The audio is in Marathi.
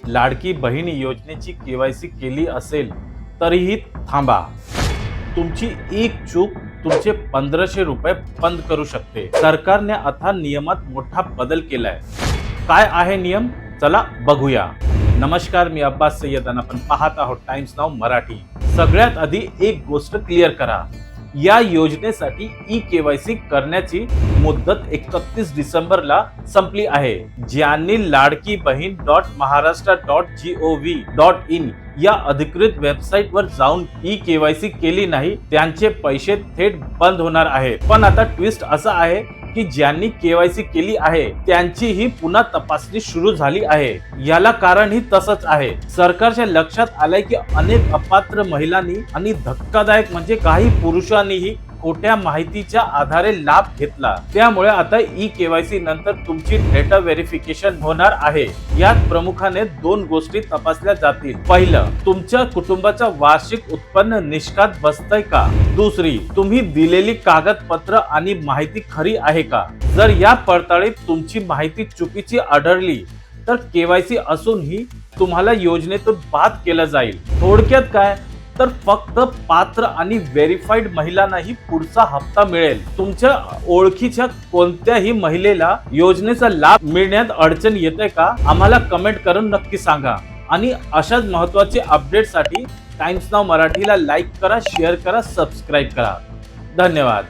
लाडकी बहीण योजनेची केवायसी केली असेल तरीही थांबा. तुमची एक चूक तुमचे 1500 रुपये बंद करू शकते. सरकारने आता नियमात मोठा बदल केलाय. काय आहे नियम? चला बघूया. नमस्कार, मी अब्बास सय्यद आणि आपण पाहत आहोत टाइम्स नाऊ मराठी. सगळ्यात आधी एक गोष्ट क्लिअर करा. या योजनेसाठी केवायसी करण्याची मुदत 31 डिसेंबरला संपली आहे. ज्यांनी लाडकी बहीण .महाराष्ट्र.gov.in या अधिकृत वेबसाईटवर जाऊन केवायसी केली नाही त्यांचे पैसे थेट बंद होणार आहेत. पण आता ट्विस्ट असा आहे की ज्यांनी केवायसी केली आहे त्यांची ही पुन्हा तपासणी सुरू झाली आहे. याला कारण ही तसंच आहे. सरकारच्या लक्षात आलंय की अनेक अपात्र महिलांनी आणि धक्कादायक म्हणजे काही पुरुषांनीही खोट्या माहितीच्या आधारे लाभ घेतला. त्यामुळे आता केवायसी नंतर तुमची डेटा व्हेरिफिकेशन होणार आहे. यात प्रामुख्याने 2 गोष्टी तपासल्या जातील. पहिलं, तुमच्या कुटुंबाचा वार्षिक उत्पन्न निष्कात बसतंय का? दुसरी, तुम्ही दिलेली कागदपत्र आणि माहिती खरी आहे का? जर या पडताळीत तुमची माहिती चुकीची आढळली तर केवायसी असूनही तुम्हाला योजनेतून बाद केलं जाईल. थोडक्यात काय तर फक्त पात्र आणि व्हेरीफाईड महिलांनाही पुढचा हप्ता मिळेल. तुमच्या ओळखीच्या कोणत्याही महिलेला योजनेचा लाभ मिळण्यात अडचण येते का? आम्हाला कमेंट करून नक्की सांगा. आणि अशाच महत्त्वाचे अपडेटसाठी टाइम्स नाऊ मराठीला लाईक करा, शेअर करा, सबस्क्राईब करा. धन्यवाद.